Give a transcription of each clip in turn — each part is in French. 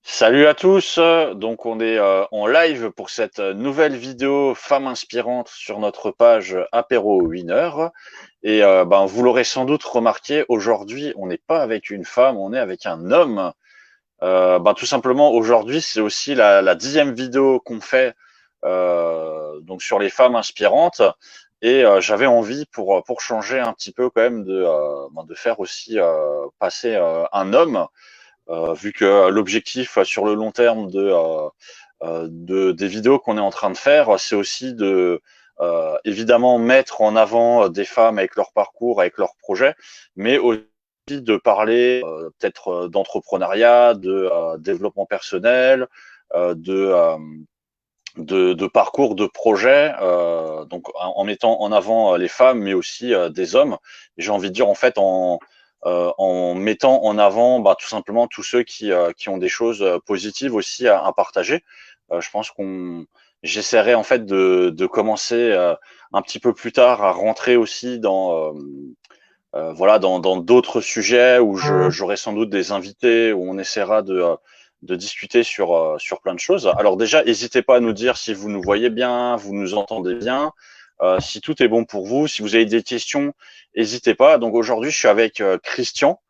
Salut à tous, donc on est en live pour cette nouvelle vidéo Femmes inspirantes sur notre page Apéro Winner. Et vous l'aurez sans doute remarqué, aujourd'hui on n'est pas avec une femme, on est avec un homme. Tout simplement aujourd'hui c'est aussi la 10e vidéo qu'on fait donc sur les femmes inspirantes. Et j'avais envie pour changer un petit peu quand même de faire aussi passer un homme. Vu que l'objectif sur le long terme des vidéos qu'on est en train de faire, c'est aussi de évidemment mettre en avant des femmes avec leur parcours, avec leurs projets, mais aussi de parler peut-être d'entrepreneuriat, de développement personnel, de parcours, de projets, donc en mettant en avant les femmes, mais aussi des hommes. Et j'ai envie de dire en fait en mettant en avant tout simplement tous ceux qui ont des choses positives aussi à partager. Je pense qu'on j'essaierai en fait de commencer un petit peu plus tard à rentrer aussi dans d'autres sujets où j'aurai sans doute des invités où on essaiera de discuter sur plein de choses. Alors déjà, n'hésitez pas à nous dire si vous nous voyez bien, vous nous entendez bien, si tout est bon pour vous. Si vous avez des questions, n'hésitez pas. Donc aujourd'hui, je suis avec Christian.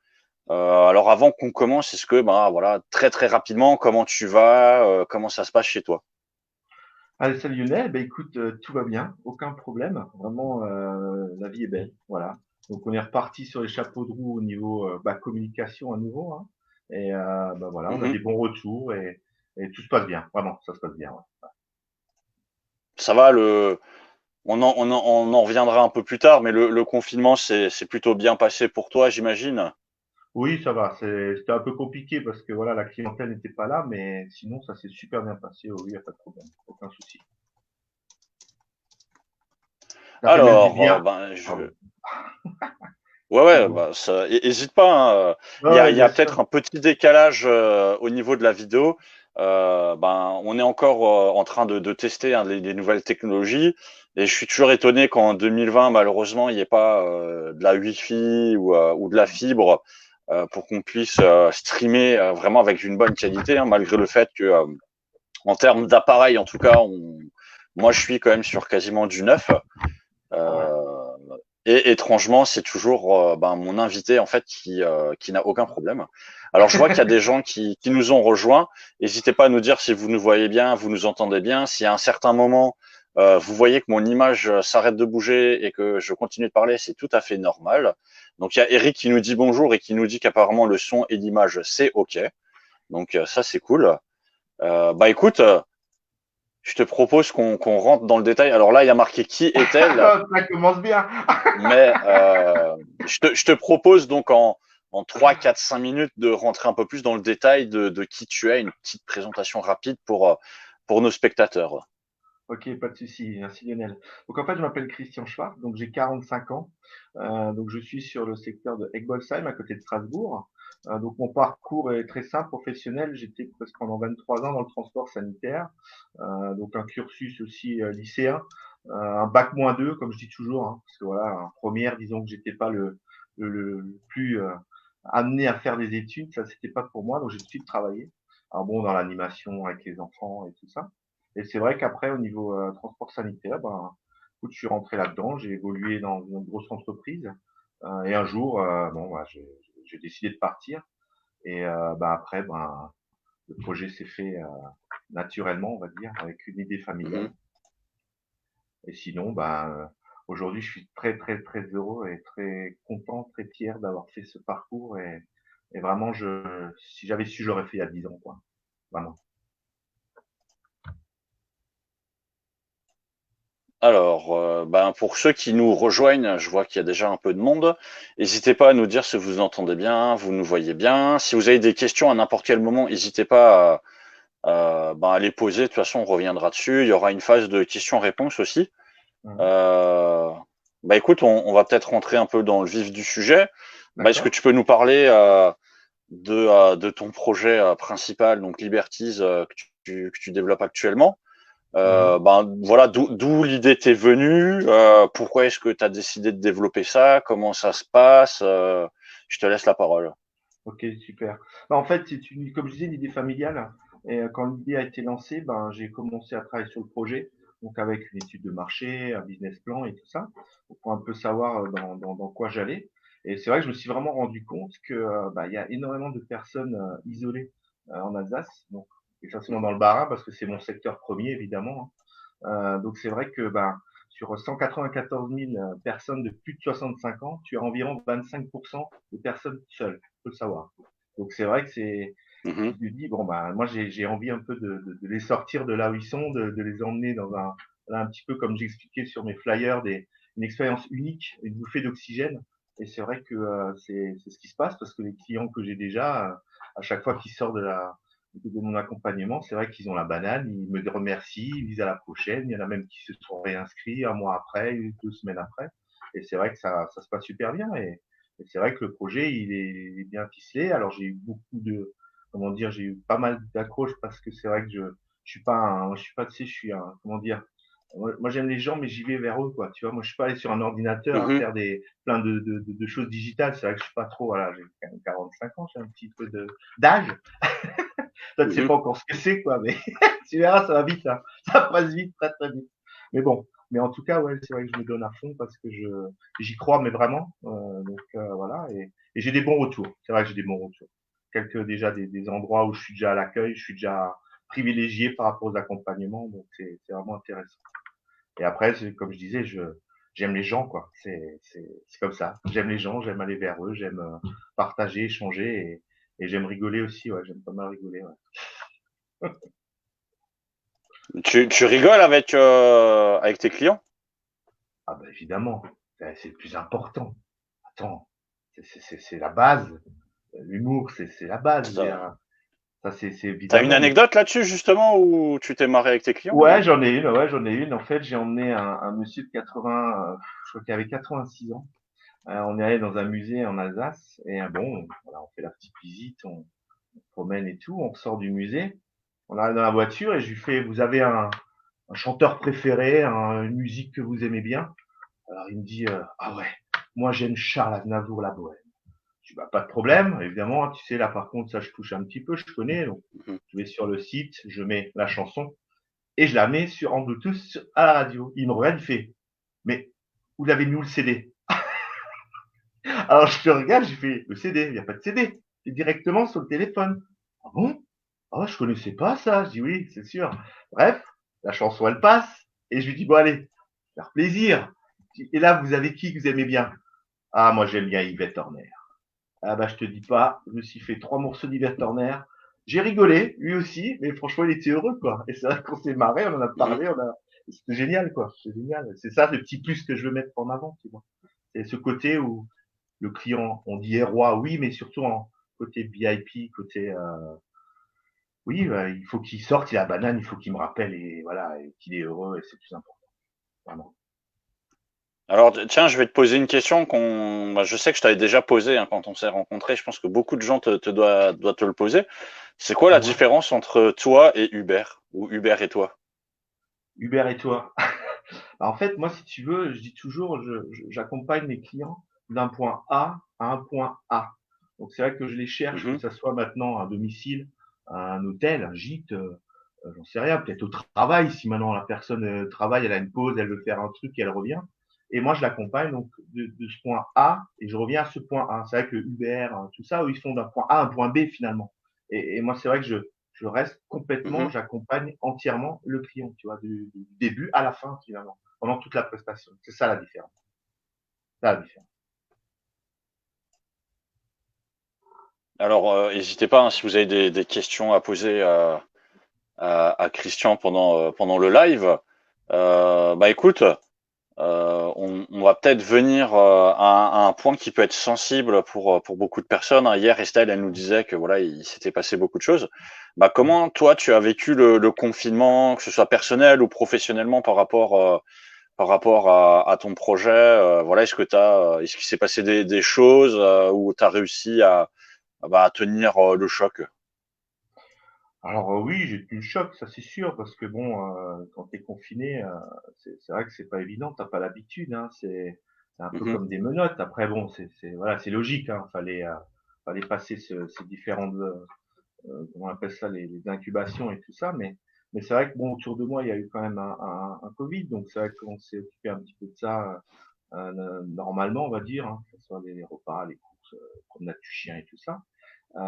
Alors avant qu'on commence, est-ce que très très rapidement, comment tu vas, comment ça se passe chez toi? Allez, salut Lionel, écoute, tout va bien, aucun problème, vraiment, la vie est belle, voilà. Donc on est reparti sur les chapeaux de roue au niveau communication à nouveau, hein. Et voilà, on a Mhm. des bons retours et tout se passe bien, vraiment, ça se passe bien. Ouais. Ça va on en reviendra un peu plus tard, mais le confinement c'est plutôt bien passé pour toi, j'imagine. Oui, ça va, c'était un peu compliqué parce que voilà, la clientèle n'était pas là, mais sinon ça s'est super bien passé, oui, il n'y a pas de problème, aucun souci. Ça fait même du Alors, bien. Pardon, ouais, excuse-moi. hésite pas, hein. Ouais, Il y bien a sûr. peut-être un petit décalage au niveau de la vidéo. On est encore en train de tester les nouvelles technologies. Et je suis toujours étonné qu'en 2020, malheureusement, il n'y ait pas de la Wi-Fi ou de la fibre pour qu'on puisse streamer vraiment avec une bonne qualité, hein, malgré le fait que, en termes d'appareil, en tout cas, moi, je suis quand même sur quasiment du neuf. Ouais. Euh, et étrangement, c'est toujours mon invité en fait qui n'a aucun problème. Alors je vois qu'il y a des gens qui nous ont rejoints. N'hésitez pas à nous dire si vous nous voyez bien, vous nous entendez bien. Si à un certain moment vous voyez que mon image s'arrête de bouger et que je continue de parler, c'est tout à fait normal. Donc il y a Eric qui nous dit bonjour et qui nous dit qu'apparemment le son et l'image c'est OK. Donc ça c'est cool. Écoute, je te propose qu'on rentre dans le détail. Alors là, il y a marqué qui est-elle? Ça commence bien. Mais je te propose donc en 3, 4, 5 minutes de rentrer un peu plus dans le détail de qui tu es, une petite présentation rapide pour nos spectateurs. Ok, pas de souci. Merci Lionel. Donc en fait, je m'appelle Christian Schwartz, donc j'ai 45 ans. Donc je suis sur le secteur de Egbolsheim, à côté de Strasbourg. Donc mon parcours est très simple, professionnel. J'étais presque pendant 23 ans dans le transport sanitaire. Donc un cursus aussi lycéen, un bac -2, comme je dis toujours, hein, parce que voilà, en première, disons que j'étais pas le plus amené à faire des études, ça c'était pas pour moi, donc j'ai tout de suite travaillé. Alors bon, dans l'animation avec les enfants et tout ça. Et c'est vrai qu'après, au niveau transport sanitaire, écoute, je suis rentré là-dedans, j'ai évolué dans une grosse entreprise. Et un jour, j'ai décidé de partir. Et après, le projet s'est fait naturellement, on va dire, avec une idée Mhm. familiale. Et sinon, aujourd'hui, je suis très, très, très heureux et très content, très fier d'avoir fait ce parcours. Et vraiment, si j'avais su, j'aurais fait il y a 10 ans, quoi. Vraiment. Alors, pour ceux qui nous rejoignent, je vois qu'il y a déjà un peu de monde. N'hésitez pas à nous dire si vous entendez bien, vous nous voyez bien. Si vous avez des questions à n'importe quel moment, n'hésitez pas à les poser. De toute façon, on reviendra dessus. Il y aura une phase de questions-réponses aussi. Mhm. Euh, Écoute, on va peut-être rentrer un peu dans le vif du sujet. Est-ce que D'accord? tu peux nous parler de ton projet principal, donc Liberties, que tu développes actuellement? Mhm. Voilà, d'où l'idée t'est venue, pourquoi est-ce que tu as décidé de développer ça, comment ça se passe? Je te laisse la parole. Ok, super. Bah, en fait, c'est une, comme je disais, une idée familiale. Et quand l'idée a été lancée, ben, j'ai commencé à travailler sur le projet, donc avec une étude de marché, un business plan et tout ça, pour un peu savoir dans quoi j'allais. Et c'est vrai que je me suis vraiment rendu compte que bah, il y a énormément de personnes isolées en Alsace, donc essentiellement dans le Bas-Rhin, parce que c'est mon secteur premier, évidemment, hein. Donc c'est vrai que ben, sur 194 000 personnes de plus de 65 ans, tu as environ 25% de personnes seules, faut le savoir. Donc c'est vrai que c'est, Mhm. tu te dis, bon, ben, moi j'ai envie un peu de les sortir de là où ils sont, de les emmener dans là, un petit peu comme j'expliquais sur mes flyers, une expérience unique, une bouffée d'oxygène. Et c'est vrai que c'est ce qui se passe parce que les clients que j'ai déjà, à chaque fois qu'ils sortent de mon accompagnement, c'est vrai qu'ils ont la banane, ils me remercient, ils disent à la prochaine. Il y en a même qui se sont réinscrits un mois après, 2 semaines après. Et c'est vrai que ça se passe super bien. Et c'est vrai que le projet, il est bien ficelé. Alors j'ai eu beaucoup de, comment dire, j'ai eu pas mal d'accroches parce que c'est vrai que je suis pas, tu sais, je suis un, comment dire, moi j'aime les gens, mais j'y vais vers eux, quoi. Tu vois, moi je suis pas allé sur un ordinateur à Mhm. faire plein de choses digitales. C'est vrai que je suis pas trop, voilà, j'ai quand même 45 ans, j'ai un petit peu d'âge. Toi, tu sais Mhm. pas encore ce que c'est, quoi, mais tu verras, ça va vite, hein. Ça passe vite, très très vite. Mais bon, mais en tout cas, ouais, c'est vrai que je me donne à fond parce que j'y crois, mais vraiment. Donc voilà, et j'ai des bons retours. C'est vrai que j'ai des bons retours. Quelques déjà des endroits où je suis déjà à l'accueil, je suis déjà privilégié par rapport aux accompagnements, donc c'est vraiment intéressant. Et après, comme je disais, j'aime les gens, quoi. C'est comme ça. J'aime les gens, j'aime aller vers eux, j'aime partager, échanger, et j'aime rigoler aussi, ouais. J'aime pas mal rigoler, ouais. Tu rigoles avec tes clients? Ah bah évidemment, c'est le plus important. Attends, c'est la base. L'humour, c'est la base. Je veux dire, ça, c'est T'as une évidemment. Mais anecdote là-dessus justement où tu t'es marré avec tes clients ou ouais, non? j'en ai une. Ouais, j'en ai une. En fait, j'ai emmené un monsieur de 80, je crois qu'il avait 86 ans. On est allé dans un musée en Alsace et bon, voilà, on fait la petite visite, on promène et tout. On sort du musée, on arrive dans la voiture et je lui fais, vous avez un chanteur préféré, une musique que vous aimez bien? Alors il me dit, ah ouais, moi j'aime Charles Aznavour, la Bohème. Je dis, bah, pas de problème, évidemment, hein, tu sais, là par contre, ça je touche un petit peu, je connais, donc Mhm. je vais sur le site, je mets la chanson et je la mets en Bluetooth à la radio. Il me regarde, il fait, mais vous l'avez mis où le CD? Alors je te regarde, j'ai fait, le CD, il n'y a pas de CD, c'est directement sur le téléphone. Ah bon? Ah, je connaissais pas ça. Je dis oui, c'est sûr. Bref, la chanson elle passe et je lui dis bon allez, faire plaisir. Et là, vous avez qui que vous aimez bien? Ah, moi j'aime bien Yvette Horner. Ah bah je te dis pas, je me suis fait 3 morceaux d'Yvette Horner. J'ai rigolé, lui aussi, mais franchement il était heureux quoi. Et c'est vrai qu'on s'est marré, on en a Mhm. parlé, c'était génial quoi. C'est génial. C'est ça le petit plus que je veux mettre en avant, tu vois. C'est ce côté où le client, on dit roi, oui, mais surtout en côté VIP, côté oui, il faut qu'il sorte, il a la banane, il faut qu'il me rappelle et voilà, et qu'il est heureux et c'est plus important. Vraiment. Alors tiens, je vais te poser une question je sais que je t'avais déjà posé hein, quand on s'est rencontrés. Je pense que beaucoup de gens doivent te le poser. C'est quoi la Dis-moi, différence entre toi et Uber ou Uber et toi? Hubert et toi. En fait, moi, si tu veux, je dis toujours, j'accompagne mes clients d'un point A à un point A. Donc c'est vrai que je les cherche, que Mhm. ça soit maintenant un domicile, un hôtel, un gîte, j'en sais rien, peut-être au travail, si maintenant la personne travaille, elle a une pause, elle veut faire un truc et elle revient. Et moi, je l'accompagne donc de ce point A et je reviens à ce point A. C'est vrai que Uber, tout ça, eux, ils font d'un point A à un point B finalement. Et moi, c'est vrai que je reste complètement, Mhm. j'accompagne entièrement le client, tu vois, du début à la fin finalement, pendant toute la prestation. C'est ça la différence. C'est ça la différence. Alors n'hésitez pas hein, si vous avez des questions à poser à Christian pendant le live. Bah écoute, on va peut-être venir à un point qui peut être sensible pour beaucoup de personnes. Hein. Hier, Estelle, elle nous disait que voilà, il s'était passé beaucoup de choses. Bah, comment toi, tu as vécu le confinement, que ce soit personnel ou professionnellement par rapport à ton projet voilà, est-ce qu'il s'est passé des choses où tu as réussi à tenir le choc? Alors oui, j'ai eu le choc, ça c'est sûr, parce que bon, quand t'es confiné, c'est vrai que c'est pas évident, t'as pas l'habitude, hein, c'est un peu Mhm. comme des menottes. Après bon, voilà, c'est logique, hein, fallait passer ces différentes, comment on appelle ça, les incubations et tout ça. Mais c'est vrai que bon, autour de moi, il y a eu quand même un Covid, donc c'est vrai qu'on s'est occupé un petit peu de ça normalement, on va dire, hein, que ce soit les repas, les courses, promenade du chien et tout ça.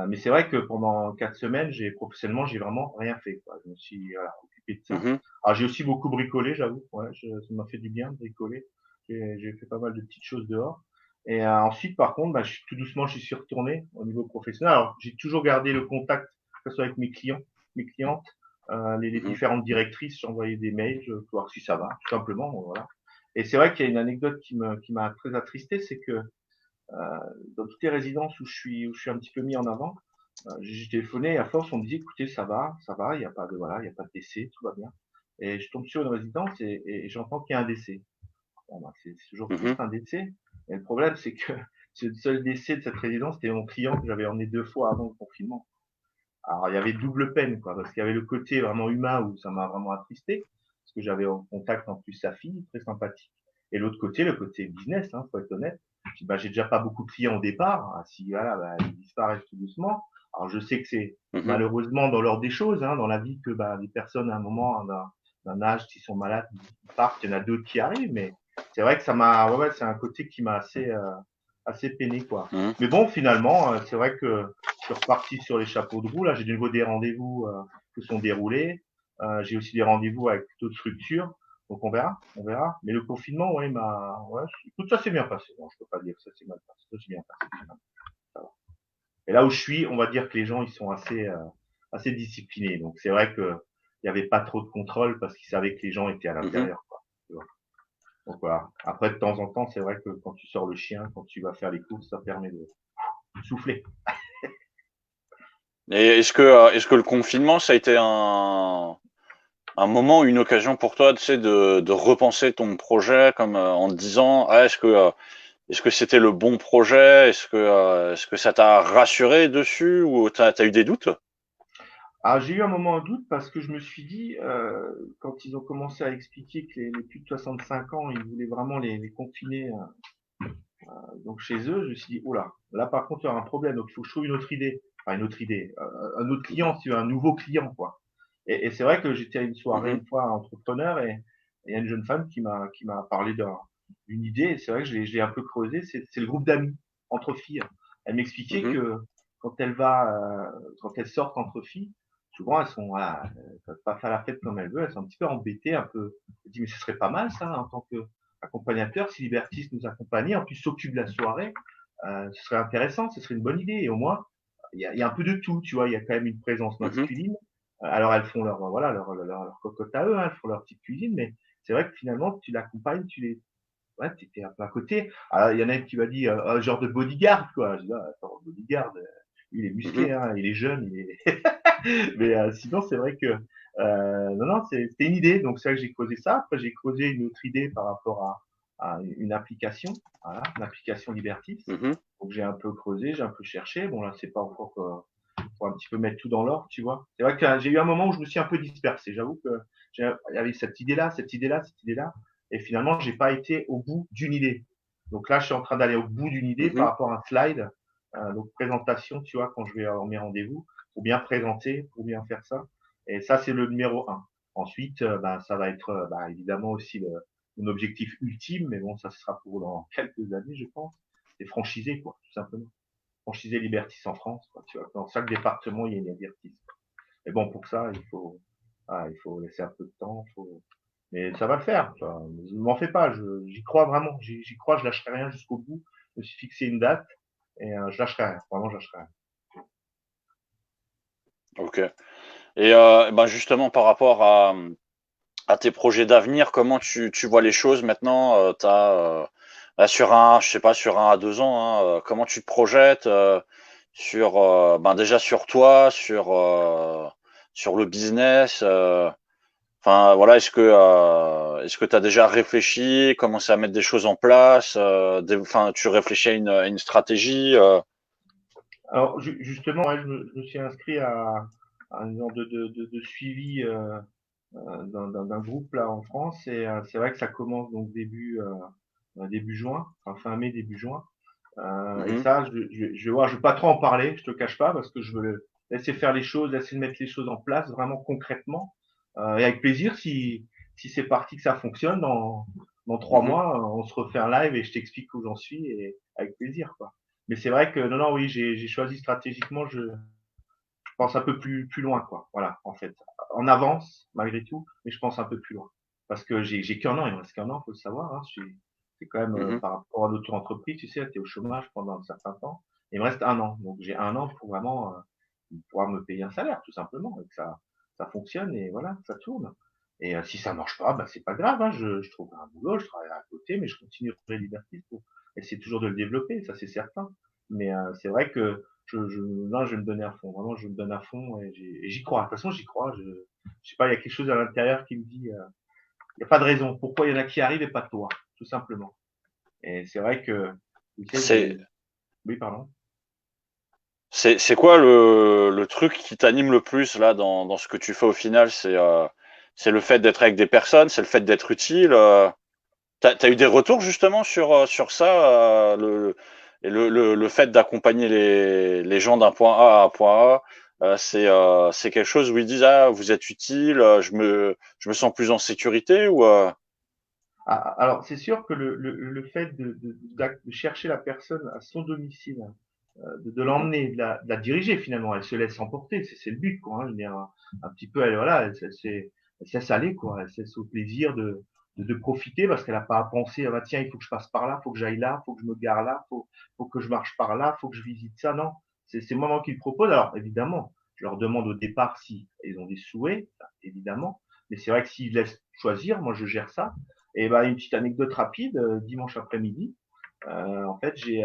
Mais c'est vrai que pendant 4 semaines, professionnellement, j'ai vraiment rien fait, quoi. Je me suis voilà, occupé de ça. Mhm. Alors j'ai aussi beaucoup bricolé, j'avoue. Ouais, ça m'a fait du bien de bricoler. J'ai fait pas mal de petites choses dehors. Et ensuite, par contre, bah, tout doucement, je suis retourné au niveau professionnel. Alors j'ai toujours gardé le contact, que ce soit avec mes clients, mes clientes, les Mhm. différentes directrices. J'envoyais des mails, pour voir si ça va, tout simplement. Bon, voilà. Et c'est vrai qu'il y a une anecdote qui m'a très attristé, c'est que dans toutes les résidences où je suis un petit peu mis en avant, j'ai téléphoné et à force on me dit écoutez ça va, il n'y a pas de voilà, il y a pas de décès, tout va bien. Et je tombe sur une résidence et j'entends qu'il y a un décès. Bon, bah, c'est toujours Mhm. triste un décès. Et le problème c'est que c'est le seul décès de cette résidence, c'était mon client que j'avais emmené 2 fois avant le confinement. Alors il y avait double peine quoi, parce qu'il y avait le côté vraiment humain où ça m'a vraiment attristé, parce que j'avais en contact en plus sa fille, très sympathique. Et l'autre côté, le côté business, hein, faut être honnête. Je dis, bah, j'ai déjà pas beaucoup de clients au départ. Ah, si voilà, bah, ils disparaissent tout doucement. Alors je sais que c'est Mhm. malheureusement dans l'ordre des choses, hein, dans la vie que bah, les personnes à un moment d'un âge, s'ils sont malades, ils partent. Il y en a d'autres qui arrivent, mais c'est vrai que ça m'a, ouais, c'est un côté qui m'a assez peiné quoi. Mhm. Mais bon, finalement, c'est vrai que je suis reparti sur les chapeaux de roue. Là, j'ai de nouveau des rendez-vous qui sont déroulés. J'ai aussi des rendez-vous avec d'autres structures. Donc on verra. Mais le confinement, ouais, ouais, tout ça s'est bien passé. Bon, je peux pas dire que ça s'est mal passé, ça s'est bien passé. Ça va. Et là où je suis, on va dire que les gens, ils sont assez disciplinés. Donc c'est vrai que il y avait pas trop de contrôle parce qu'ils savaient que les gens étaient à Mhm. l'intérieur, quoi. Tu vois. Donc voilà. Après, de temps en temps, c'est vrai que quand tu sors le chien, quand tu vas faire les courses, ça permet de souffler. Et est-ce que le confinement, ça a été un moment, une occasion pour toi, tu sais, de repenser ton projet comme en te disant, ah, est-ce que c'était le bon projet? Est-ce que ça t'a rassuré dessus ou t'as eu des doutes? Ah, j'ai eu un moment un doute parce que je me suis dit, quand ils ont commencé à expliquer que les plus de 65 ans, ils voulaient vraiment les confiner donc chez eux, je me suis dit, oula, là par contre, il y aura un problème, donc il faut que je trouve une autre idée. Enfin, une autre idée, un autre client, si tu veux, un nouveau client, quoi. Et c'est vrai que j'étais à une soirée Mhm. une fois entrepreneur et il y a une jeune femme qui m'a parlé d'une idée. Et c'est vrai que je l'ai un peu creusé. C'est le groupe d'amis entre filles. Elle m'expliquait Mhm. que quand elle va, quand elles sortent entre filles, souvent elles sont, voilà, elles peuvent pas faire la fête comme elles veulent. Elles sont un petit peu embêtées, un peu. Je dis mais ce serait pas mal ça en tant qu'accompagnateur si Libertis nous accompagnait, en plus s'occupe de la soirée. Ce serait intéressant, ce serait une bonne idée. Et au moins, il y a un peu de tout, tu vois. Il y a quand même une présence Mhm. masculine. Alors elles font leur voilà leur cocotte à eux, hein, elles font leur petite cuisine, mais c'est vrai que finalement tu l'accompagnes, tu les ouais, t'es un peu à côté. Alors il y en a une qui m'a dit un genre de bodyguard quoi. Je dis ah, attends, bodyguard, il est Mhm. musclé, hein, il est jeune, il est mais sinon c'est vrai que non non c'était une idée, donc c'est vrai que j'ai creusé ça. Après j'ai creusé une autre idée par rapport à une application, voilà, une application Libertis. Mhm. Donc j'ai un peu creusé, j'ai un peu cherché. Bon là c'est pas encore pour un petit peu mettre tout dans l'ordre, tu vois. C'est vrai que j'ai eu un moment où je me suis un peu dispersé. J'avoue que il y avait cette idée-là, cette idée-là, cette idée-là. Et finalement, j'ai pas été au bout d'une idée. Donc là, je suis en train d'aller au bout d'une idée par Mhm. rapport à un slide. Donc présentation, tu vois, quand je vais avoir mes rendez-vous, pour bien présenter, pour bien faire ça. Et ça, c'est le numéro un. Ensuite, bah, ça va être bah, évidemment aussi mon objectif ultime, mais bon, ça sera pour dans quelques années, je pense. C'est franchiser, quoi, tout simplement franchisé Libertis en France. Quoi. Tu vois, dans chaque département, il y a une Libertis. Mais bon, pour ça, il faut laisser un peu de temps. Mais ça va le faire. Tu vois. Je ne m'en fais pas. J'y crois vraiment. J'y crois. Je lâcherai rien jusqu'au bout. Je me suis fixé une date et je lâcherai rien. Vraiment, je lâcherai rien. Ok. Et ben justement, par rapport à tes projets d'avenir, comment tu vois les choses maintenant? Là, sur je sais pas, sur 1 à 2 ans, hein, comment tu te projettes sur, ben déjà sur toi, sur le business. Enfin voilà, est-ce que tu as déjà réfléchi, commencé à mettre des choses en place, enfin tu réfléchis à une stratégie. Alors, justement, ouais, je me suis inscrit à un genre de suivi d'un groupe là en France et c'est vrai que ça commence donc début juin, enfin fin mai, début juin. Et Mhm. ça, je vais pas trop en parler, je te cache pas, parce que je veux laisser faire les choses, laisser mettre les choses en place vraiment concrètement. Et avec plaisir, si c'est parti que ça fonctionne, dans 3 mois, on se refait un live et je t'explique où j'en suis et avec plaisir, quoi. Mais c'est vrai que non, non, oui, j'ai choisi stratégiquement, je pense un peu plus loin, quoi. Voilà, en fait. En avance, malgré tout, mais je pense un peu plus loin. Parce que j'ai qu'un an, il me reste qu'un an, faut le savoir. Hein. C'est quand même Mhm. par rapport à l'auto-entreprise, tu sais, tu es au chômage pendant un certain temps. Il me reste un an. Donc j'ai un an pour vraiment pouvoir me payer un salaire, tout simplement, et que ça fonctionne et voilà, que ça tourne. Et si ça marche pas, bah, c'est pas grave. Hein. Je trouve un boulot, je travaille à côté, mais je continuerai Liberty pour essayer toujours de le développer, ça c'est certain. Mais c'est vrai que là, je vais me donner à fond. Vraiment, je me donne à fond et j'y crois. De toute façon, j'y crois. Je sais pas, il y a quelque chose à l'intérieur qui me dit, il n'y a pas de raison. Pourquoi il y en a qui arrivent et pas toi, tout simplement. Et c'est vrai que, tu sais, C'est oui, pardon. c'est quoi le truc qui t'anime le plus là dans ce que tu fais au final? C'est le fait d'être avec des personnes, c'est le fait d'être utile. T'as eu des retours justement sur ça, le fait d'accompagner les gens d'un point A à un point A, c'est quelque chose où ils disent ah vous êtes utile, je me sens plus en sécurité ou Alors, c'est sûr que le fait de chercher la personne à son domicile, de Mhm, l'emmener, de la diriger finalement, elle se laisse emporter, c'est le but, quoi. Hein. Je veux dire, un petit peu, elle, voilà, elle se laisse aller, quoi. Elle se laisse au plaisir de profiter parce qu'elle n'a pas à penser, ah bah tiens, il faut que je passe par là, faut que j'aille là, faut que je me gare là, faut que je marche par là, faut que je visite ça. Non, c'est moi qui le propose. Alors, évidemment, je leur demande au départ si ils ont des souhaits, ça, évidemment. Mais c'est vrai que s'ils laissent choisir, moi je gère ça. Et bah, une petite anecdote rapide, dimanche après-midi, en fait, j'ai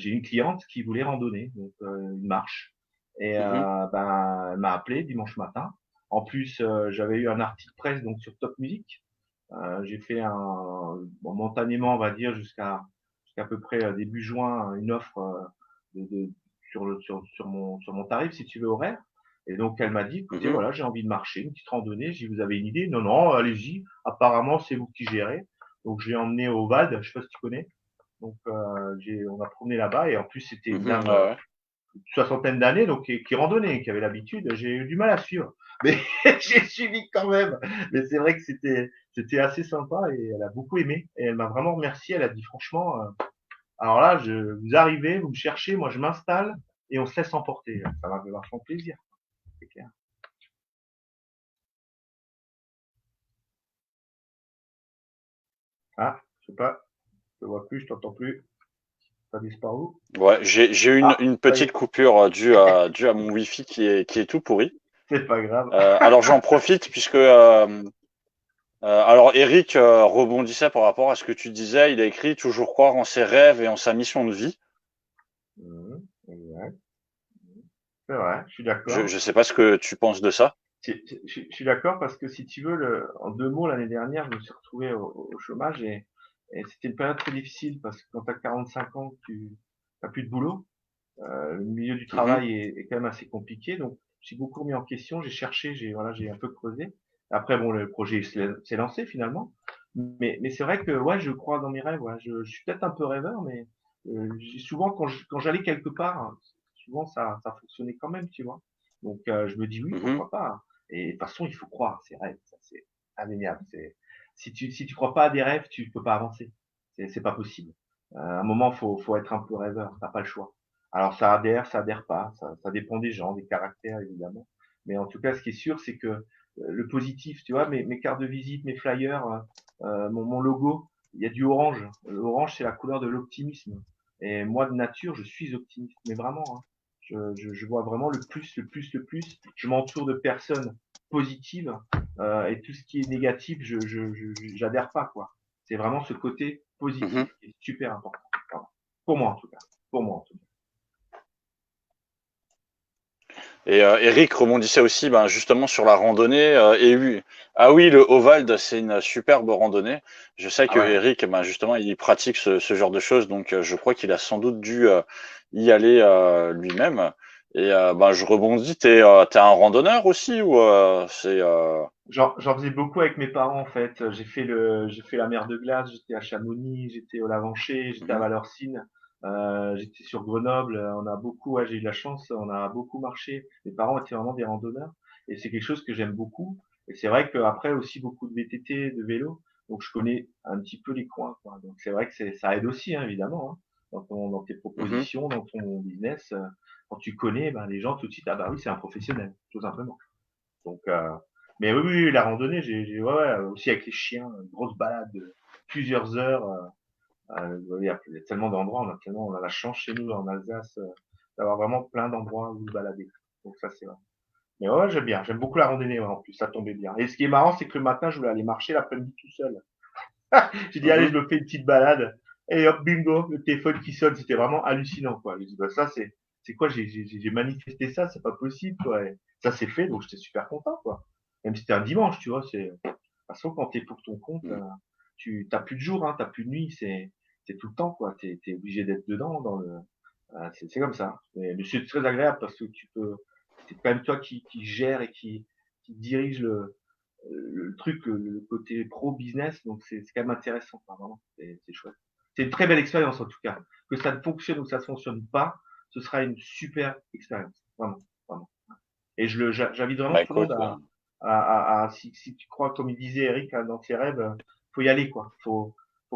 une cliente qui voulait randonner, donc une marche. Et mhm, ben, elle m'a appelé dimanche matin. En plus, j'avais eu un article presse donc sur Top Music. J'ai fait momentanément, on va dire, jusqu'à peu près début juin, une offre sur mon tarif, si tu veux, horaire. Et donc, elle m'a dit, écoutez, mhm, voilà, j'ai envie de marcher, une petite randonnée. J'ai vous avez une idée? Non, non, allez-y. Apparemment, c'est vous qui gérez. Donc, j'ai emmené au Vald, je sais pas si tu connais. Donc, on a promené là-bas et en plus, c'était une mhm, dame ouais, ouais. soixantaine d'années, donc qui randonnait, qui avait l'habitude. J'ai eu du mal à suivre, mais j'ai suivi quand même. Mais c'est vrai que c'était assez sympa et elle a beaucoup aimé et elle m'a vraiment remercié. Elle a dit franchement, alors là, vous arrivez, vous me cherchez, moi je m'installe et on se laisse emporter. Ça m'a fait vachement plaisir, c'est clair. Ah, je sais pas, je te vois plus, je t'entends plus. Ça a disparu. Ouais, j'ai eu Ah, une ça y petite est, coupure due à mon wifi qui est tout pourri. c'est pas grave. Alors j'en profite puisque alors Eric rebondissait par rapport à ce que tu disais. Il a écrit toujours croire en ses rêves et en sa mission de vie. Exact. C'est vrai, je suis Je d'accord. je sais pas ce que tu penses de ça. Je suis d'accord parce que si tu veux, en 2 mots, l'année dernière, je me suis retrouvé au chômage et c'était une période très difficile parce que quand tu as 45 ans, tu n'as plus de boulot. Le milieu du Mhm, travail est quand même assez compliqué. Donc, j'ai beaucoup remis en question, j'ai cherché, j'ai un peu creusé. Après, bon, le projet s'est lancé finalement. Mais c'est vrai que ouais, je crois dans mes rêves. Ouais. Je suis peut-être un peu rêveur, mais souvent, quand j'allais quelque part, souvent ça fonctionnait quand même, tu vois. Donc, je me dis oui, mhm, pourquoi pas. Et de toute façon, il faut croire, c'est rêves, ça c'est indéniable. Si tu crois pas à des rêves, tu peux pas avancer. C'est pas possible. À un moment, faut être un peu rêveur, t'as pas le choix. Alors ça adhère pas, ça dépend des gens, des caractères évidemment. Mais en tout cas, ce qui est sûr, c'est que le positif, tu vois, mes cartes de visite, mes flyers, mon logo, il y a du orange. L'orange, c'est la couleur de l'optimisme. Et moi, de nature, je suis optimiste, mais vraiment. Hein. Je vois vraiment le plus, le plus, le plus. Je m'entoure de personnes positives et tout ce qui est négatif, j'adhère pas quoi. C'est vraiment ce côté mhm. positif qui est super important. Voilà. Pour moi en tout cas. Pour moi en tout cas. Et Eric rebondissait aussi ben, justement sur la randonnée. Et oui, ah oui, le Ovald, c'est une superbe randonnée. Je sais Ah que ouais. Eric, ben, justement, il pratique ce genre de choses, donc je crois qu'il a sans doute dû y aller lui-même. Et ben, je rebondis, t'es un randonneur aussi ou c'est J'en faisais beaucoup avec mes parents en fait. J'ai fait la mer de glace, j'étais à Chamonix, j'étais au Lavancher, j'étais à mhm, Valorcine. J'étais sur Grenoble, on a beaucoup, ouais, j'ai eu de la chance, on a beaucoup marché. Mes parents étaient vraiment des randonneurs et c'est quelque chose que j'aime beaucoup. Et c'est vrai qu'après aussi beaucoup de VTT, de vélo, donc je connais un petit peu les coins, quoi. Donc c'est vrai que ça aide aussi, hein, évidemment, hein, dans tes Mhm. propositions, dans ton business. Quand tu connais, ben, les gens tout de suite, ah bah oui, c'est un professionnel, tout simplement. Donc, mais oui, oui, la randonnée, ouais, ouais, aussi avec les chiens, une grosse balade de plusieurs heures. Il y a tellement d'endroits, on a la chance chez nous en Alsace d'avoir vraiment plein d'endroits où se balader. Donc ça c'est vrai. Mais ouais, j'aime bien, j'aime beaucoup la randonnée ouais, en plus, ça tombait bien. Et ce qui est marrant, c'est que le matin, je voulais aller marcher, l'après-midi tout seul. J'ai dit allez, Mhm. je me fais une petite balade. Et hop, bingo, le téléphone qui sonne, c'était vraiment hallucinant quoi. J'ai dit bah ça c'est quoi, j'ai manifesté ça, c'est pas possible quoi. Et ça s'est fait, donc j'étais super content quoi. Même si c'était un dimanche, tu vois, c'est de toute façon quand t'es pour ton compte, Mhm. tu t'as plus de jour, hein, t'as plus de nuit, c'est tout le temps quoi. T'es obligé d'être dedans dans le. C'est comme ça. Mais c'est très agréable parce que c'est quand même toi qui gère et qui dirige le truc, le côté pro business. Donc c'est quand même intéressant. Quoi, vraiment, c'est chouette. C'est une très belle expérience en tout cas. Que ça ne fonctionne ou que ça ne fonctionne pas, ce sera une super expérience. Vraiment, vraiment. Et j'invite vraiment Bah tout le monde écoute, si tu crois, comme il disait Eric hein, dans ses rêves, faut y aller quoi. Faut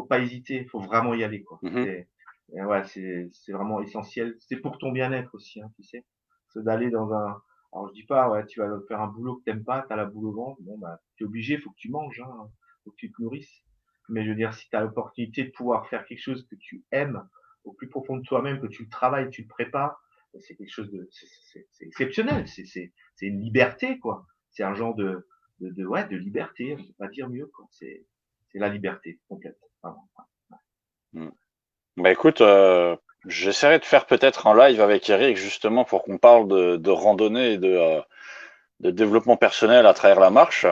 pas hésiter, faut vraiment y aller quoi. mhm. Et ouais, c'est vraiment essentiel. C'est pour ton bien-être aussi, hein, tu sais. C'est d'aller dans un. Alors je dis pas, ouais, tu vas faire un boulot que t'aimes pas, t'as la boule au ventre, bon bah t'es obligé, faut que tu manges, hein, faut que tu te nourrisses. Mais je veux dire, si t'as l'opportunité de pouvoir faire quelque chose que tu aimes au plus profond de toi-même, que tu le travailles, tu le prépares, c'est quelque chose c'est exceptionnel. C'est une liberté quoi. C'est un genre ouais, de liberté. On peut pas dire mieux quoi. C'est la liberté complète. Vraiment. Mhm. Bah écoute, j'essaierai de faire peut-être un live avec Eric justement pour qu'on parle de randonnée et de développement personnel à travers la marche.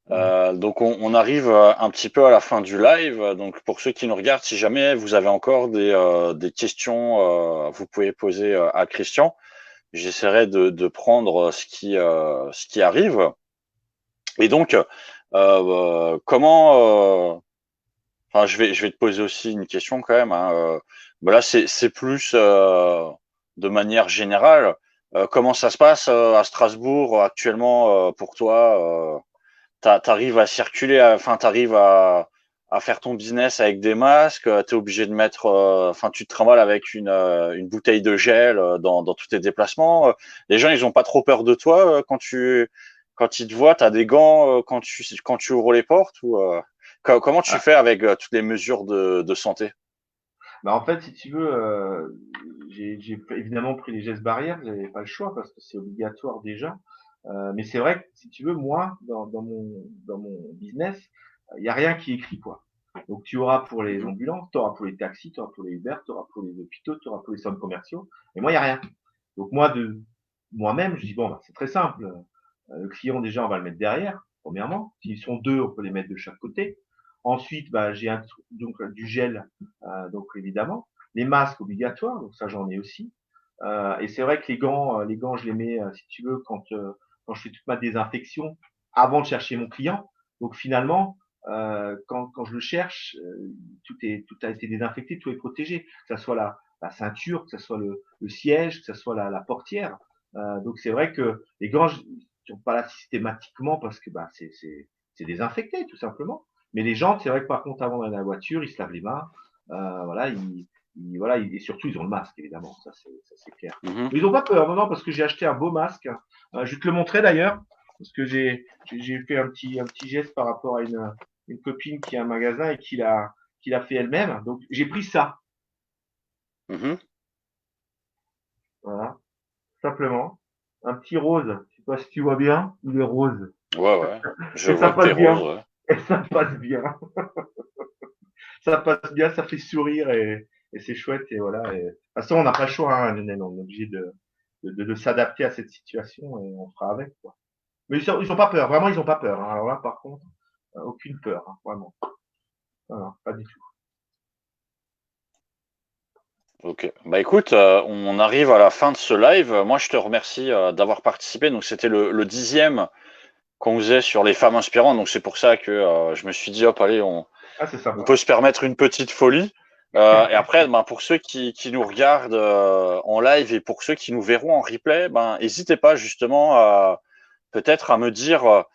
Ouais. Donc on arrive un petit peu à la fin du live. Donc pour ceux qui nous regardent, si jamais vous avez encore des questions, vous pouvez poser à Christian. J'essaierai de prendre ce qui arrive. Et donc comment enfin je vais te poser aussi une question quand même. Hein, bah là c'est plus de manière générale. Comment ça se passe à Strasbourg actuellement pour toi? T'arrives à circuler, enfin t'arrives à faire ton business avec des masques, t'es obligé de mettre, enfin tu te trimbales avec une bouteille de gel dans tous tes déplacements. Les gens ils ont pas trop peur de toi quand ils te voient, t'as des gants quand tu ouvres les portes ou comment tu Ah, fais avec toutes les mesures de santé? bah en fait, si tu veux, j'ai évidemment pris les gestes barrières, j'avais pas le choix parce que c'est obligatoire déjà. Mais c'est vrai que si tu veux, moi, dans mon business, il y a rien qui est écrit quoi. Donc tu auras pour les Mhm, ambulances, tu auras pour les taxis, tu auras pour les Uber, tu auras pour les hôpitaux, tu auras pour les centres commerciaux. Et moi, il y a rien. Donc moi, de moi-même, je dis bon, bah, c'est très simple. Le client déjà, on va le mettre derrière. Premièrement, s'ils sont deux, on peut les mettre de chaque côté. Ensuite, bah, donc du gel, donc évidemment, les masques obligatoires, donc ça j'en ai aussi. Et c'est vrai que les gants, je les mets, si tu veux, quand je fais toute ma désinfection, avant de chercher mon client. Donc finalement, quand je le cherche, tout a été désinfecté, tout est protégé, que ce soit la ceinture, que ce soit le siège, que ce soit la portière. Donc c'est vrai que les gants, ils sont pas là systématiquement parce que bah, c'est désinfecté tout simplement. Mais les jantes, c'est vrai que par contre, avant d'aller dans la voiture, ils se lavent les mains. Voilà, voilà, et surtout, ils ont le masque, évidemment. Ça, c'est clair. mhm. Mais ils n'ont pas peur, non, non, parce que j'ai acheté un beau masque. Je vais te le montrer d'ailleurs, parce que j'ai fait un petit geste par rapport à une copine qui a un magasin et qui l'a fait elle-même. Donc, j'ai pris ça. Mhm. Voilà, simplement. Un petit rose. Je sais pas si tu vois bien, il est rose. Ouais ouais, je Et ça vois que t'es passe rose. bien. Ouais. Et ça passe bien. Ça passe bien, ça fait sourire et c'est chouette. Et voilà. Et, de toute façon, on n'a pas le choix, hein, Lionel. On est obligé de s'adapter à cette situation et on fera avec. Quoi. Mais ils ont pas peur. Vraiment, ils ont pas peur. Hein. Alors là, par contre, aucune peur. Hein, vraiment. Voilà, pas du tout. Ok. Bah écoute, on arrive à la fin de ce live. Moi, je te remercie d'avoir participé. Donc, c'était le 10e qu'on faisait sur les femmes inspirantes. Donc, c'est pour ça que je me suis dit, hop, allez, Ah, c'est on peut sympa. se permettre une petite folie. Et après, ben, pour ceux qui nous regardent en live et pour ceux qui nous verront en replay, ben, n'hésitez pas justement à peut-être à me dire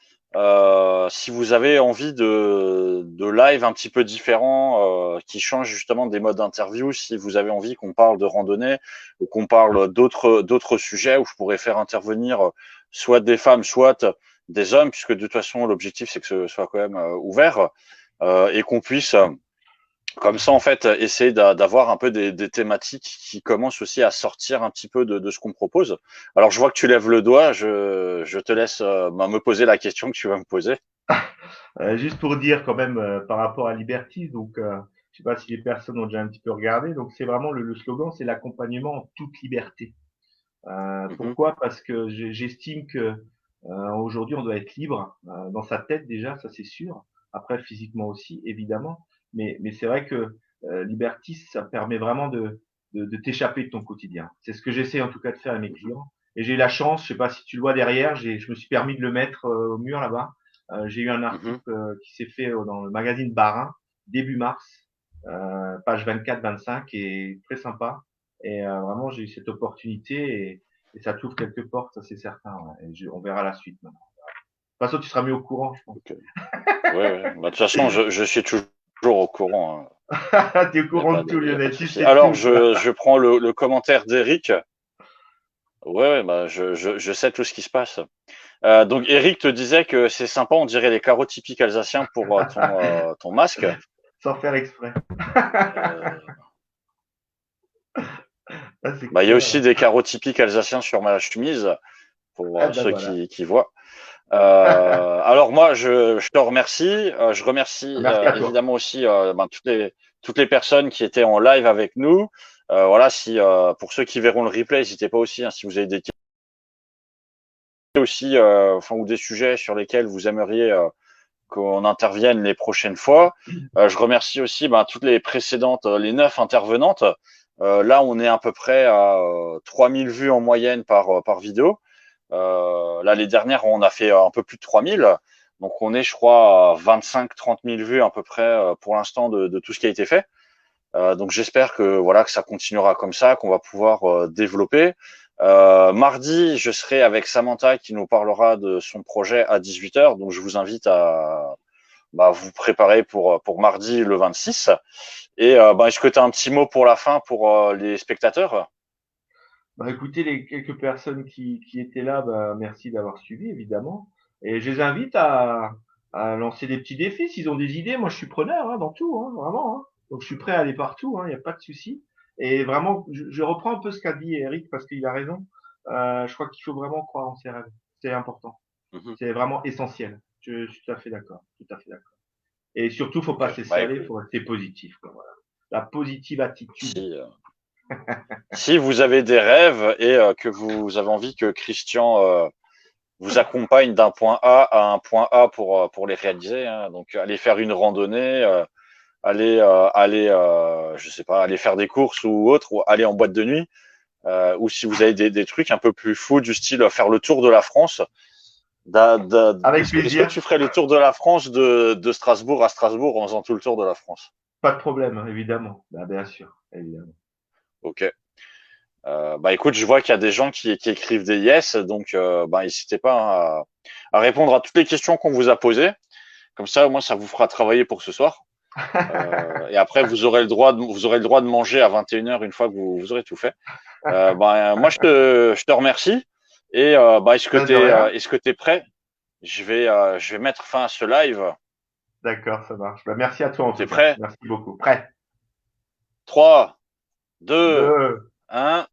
si vous avez envie de live un petit peu différents qui changent justement des modes d'interview, si vous avez envie qu'on parle de randonnée ou qu'on parle d'autres sujets où je pourrais faire intervenir soit des femmes, soit des hommes, puisque de toute façon l'objectif c'est que ce soit quand même ouvert et qu'on puisse comme ça, en fait, essayer d'avoir un peu des thématiques qui commencent aussi à sortir un petit peu de ce qu'on propose. Alors, je vois que tu lèves le doigt, je te laisse me poser la question que tu vas me poser. Juste pour dire quand même par rapport à Liberty, donc je sais pas si les personnes ont déjà un petit peu regardé, donc c'est vraiment le slogan, c'est l'accompagnement en toute liberté. Mhm, Pourquoi? Parce que j'estime que aujourd'hui on doit être libre dans sa tête déjà, ça c'est sûr. Après physiquement aussi, évidemment. Mais c'est vrai que Liberty, ça permet vraiment de t'échapper de ton quotidien. C'est ce que j'essaie en tout cas de faire à mes mhm, clients. Et j'ai eu la chance, je sais pas si tu le vois derrière, je me suis permis de le mettre au mur là-bas. J'ai eu un mhm. article qui s'est fait dans le magazine Barin début mars, page 24-25, et très sympa. Et vraiment, j'ai eu cette opportunité et ça t'ouvre quelques portes, ça c'est certain. Ouais. Et on verra la suite maintenant. De toute façon, tu seras mis au courant, je pense. Ok. Ouais, ouais. Bah, de toute façon, je suis toujours au courant. Hein. Tu es au Il n'y a courant pas de tout, de, y a pas Lionel. de Tu souci. sais Alors, tout, toi. je prends le commentaire d'Eric. Ouais, ouais, bah, je sais tout ce qui se passe. Donc, Eric te disait que c'est sympa, on dirait les carreaux typiques alsaciens pour ton masque. Sans faire exprès. Euh, Ah, c'est Bah, il y a clair. aussi des carreaux typiques alsaciens sur ma chemise pour Eh ben ceux voilà. qui voient. Alors moi, je te remercie. Je remercie Merci à toi. évidemment aussi ben, toutes les personnes qui étaient en live avec nous. Voilà, si pour ceux qui verront le replay, n'hésitez pas aussi hein, si vous avez des questions aussi, enfin ou des sujets sur lesquels vous aimeriez qu'on intervienne les prochaines fois. Je remercie aussi ben, toutes les précédentes, les 9 intervenantes. Là, on est à peu près à 3000 vues en moyenne par vidéo. Là, les dernières, on a fait un peu plus de 3000. Donc, on est, je crois, à 25-30 000 vues à peu près pour l'instant de tout ce qui a été fait. Donc, j'espère que voilà que ça continuera comme ça, qu'on va pouvoir développer. Mardi, je serai avec Samantha qui nous parlera de son projet à 18h. Donc, je vous invite à vous préparer pour mardi le 26. Et est-ce que tu as un petit mot pour la fin pour les spectateurs? Bah, écoutez, les quelques personnes qui étaient là, bah, merci d'avoir suivi, évidemment. Et je les invite à lancer des petits défis s'ils ont des idées. Moi, je suis preneur hein, dans tout, hein, vraiment. Hein. Donc, je suis prêt à aller partout, il n'y a pas de souci. Et vraiment, je reprends un peu ce qu'a dit Eric parce qu'il a raison. Je crois qu'il faut vraiment croire en ses rêves. C'est important. Mhm. C'est vraiment essentiel. Je suis tout à fait d'accord. Tout à fait d'accord. Et surtout, faut pas Ok. se laisser Bah aller, écoute, faut rester positif. Quoi, voilà. La positive attitude. si si vous avez des rêves et que vous avez envie que Christian vous accompagne d'un point A à un point A pour les réaliser, hein, donc aller faire une randonnée, aller je sais pas, aller faire des courses ou autre, ou aller en boîte de nuit, ou si vous avez des trucs un peu plus fous du style faire le tour de la France. Avec Est-ce que plaisir. tu ferais le tour de la France de Strasbourg à Strasbourg en faisant tout le tour de la France? Pas de problème, hein, évidemment. Bah, bien sûr, évidemment. Ok. Écoute, je vois qu'il y a des gens qui écrivent des yes, donc n'hésitez pas hein, à répondre à toutes les questions qu'on vous a posées. Comme ça, au moins, ça vous fera travailler pour ce soir. Et après, vous aurez le droit de manger à 21h une fois que vous aurez tout fait. Moi, je te remercie. Et Bah, de rien. est-ce que t'es prêt? Je vais mettre fin à ce live. D'accord, ça marche. Bah, merci à toi en T'es tout cas. prêt? Merci beaucoup. Prêt. 3, 2, Deux. 1.